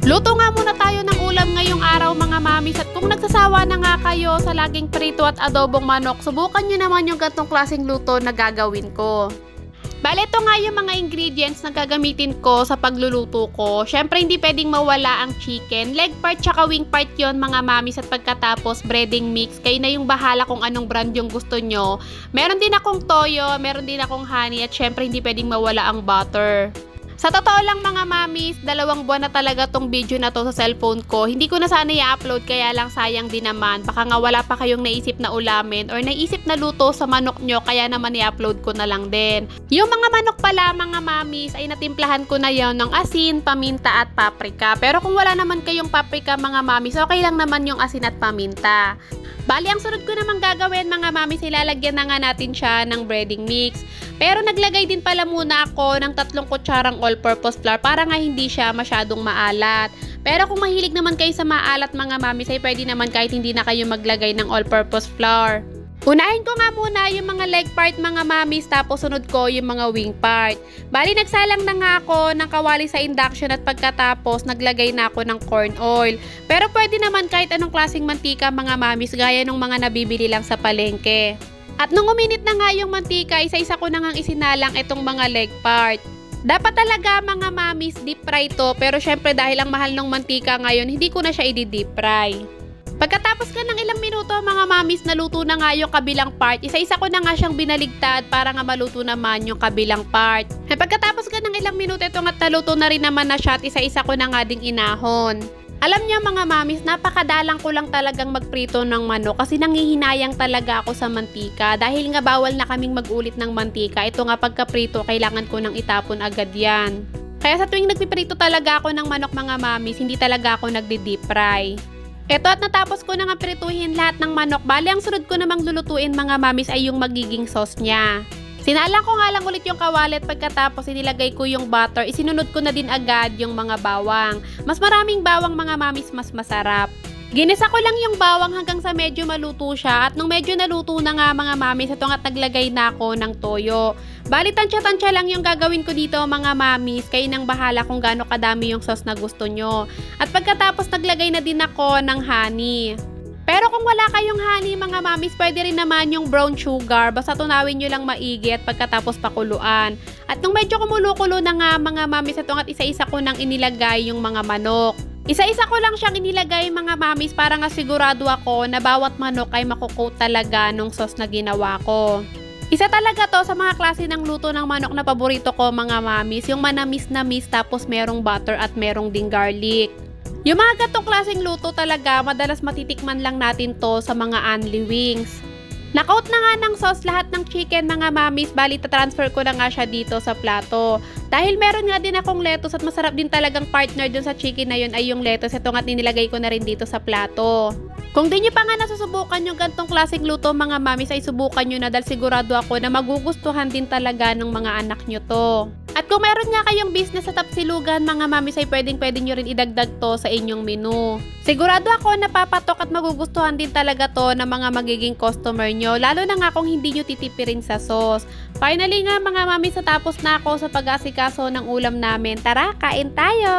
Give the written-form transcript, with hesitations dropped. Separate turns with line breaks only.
Luto nga muna tayo ng ulam ngayong araw mga mamis, at kung nagsasawa na nga kayo sa laging prito at adobong manok, subukan nyo naman yung gantong klaseng luto na gagawin ko. Bale, ito nga yung mga ingredients na gagamitin ko sa pagluluto ko. Syempre, hindi pwedeng mawala ang chicken. Leg part tsaka wing part yon mga mamis, at pagkatapos breading mix. Kayo na yung bahala kung anong brand yung gusto nyo. Meron din akong toyo, meron din akong honey, at syempre hindi pwedeng mawala ang butter. Sa totoo lang mga mamis, 2 buwan na talaga tong video na to sa cellphone ko. Hindi ko na sana i-upload, kaya lang sayang din naman. Baka nga wala pa kayong naisip na ulamin or naisip na luto sa manok nyo, kaya naman i-upload ko na lang din. Yung mga manok pala mga mamis ay natimplahan ko na yon ng asin, paminta at paprika. Pero kung wala naman kayong paprika mga mamis, okay lang naman yung asin at paminta. Bali, ang sunod ko namang gagawin mga mamis, ilalagyan na nga natin siya ng breading mix. Pero naglagay din pala muna ako ng 3 kutsarang all-purpose flour para nga hindi siya masyadong maalat. Pero kung mahilig naman kayo sa maalat mga mamis, ay pwede naman kahit hindi na kayo maglagay ng all-purpose flour. Unahin ko nga muna yung mga leg part mga mamis, tapos sunod ko yung mga wing part. Bali, nagsalang na nga ako ng kawali sa induction at pagkatapos naglagay na ako ng corn oil. Pero pwede naman kahit anong klaseng mantika mga mamis, gaya ng mga nabibili lang sa palengke. At nung uminit na nga yung mantika, isa-isa ko na ngang isinalang itong mga leg part. Dapat talaga mga mamis deep fry to, pero syempre dahil ang mahal ng mantika ngayon, hindi ko na siya i-deep fry. Pagkatapos ka ng ilang minuto mga mamis, naluto na nga yung kabilang part. Isa-isa ko na nga siyang binaligtad para nga maluto naman yung kabilang part. At pagkatapos ka ng ilang minuto, ito nga naluto na rin naman na siya at isa-isa ko na nga ding inahon. Alam niyo mga mamis, napakadalang ko lang talagang magprito ng manok kasi nangihinayang talaga ako sa mantika. Dahil nga bawal na kaming mag-ulit ng mantika, ito nga pagkaprito kailangan ko nang itapon agad yan. Kaya sa tuwing nagpiprito talaga ako ng manok mga mamis, hindi talaga ako nagdi-deep fry. Eto, at natapos ko na nga prituhin lahat ng manok. Bali, ang sunod ko namang lulutuin mga mamis ay yung magiging sauce niya. Sinalang ko nga lang ulit yung kawali at pagkatapos inilagay ko yung butter, isinunod ko na din agad yung mga bawang. Mas maraming bawang mga mamis, mas masarap. Ginisa ko lang yung bawang hanggang sa medyo maluto siya, at nung medyo naluto na nga mga mamis, ito nga naglagay na ako ng toyo. Bali, tansya-tansya lang yung gagawin ko dito mga mamis, kayo nang bahala kung gaano kadami yung sauce na gusto nyo. At pagkatapos naglagay na din ako ng honey. Pero kung wala kayong honey mga mamis, pwede rin naman yung brown sugar, basta tunawin nyo lang maigi at pagkatapos pakuluan. At nung medyo kumulo-kulo na nga mga mamis, ito nga isa-isa ko nang inilagay yung mga manok. Isa-isa ko lang siyang inilagay mga mamis para nga sigurado ako na bawat manok ay makukoat talaga nung sauce na ginawa ko. Isa talaga to sa mga klase ng luto ng manok na paborito ko mga mamis, yung manamis-namis tapos merong butter at merong ding garlic. Yung mga gatong klaseng luto talaga, madalas matitikman lang natin to sa mga Anli Wings. Nakaut na nga ng sauce lahat ng chicken mga mamis, bali transfer ko na nga siya dito sa plato. Dahil meron nga din akong lettuce at masarap din talagang partner dun sa chicken na yun ay yung lettuce. Ito nga nilagay ko na rin dito sa plato. Kung di nyo pa nga nasusubukan yung gantong klaseng luto mga mamis, ay subukan nyo na dahil sigurado ako na magugustuhan din talaga ng mga anak nyo to. At kung meron nga kayong business sa Tapsilugan mga mamis, ay pwedeng nyo rin idagdag to sa inyong menu. Sigurado ako napapatok at magugustuhan din talaga to ng mga magiging customer nyo, lalo na nga kung hindi nyo titipirin sa sauce. Finally nga mga mamis, natapos na ako sa pag-asikaso ng ulam namin. Tara, kain tayo!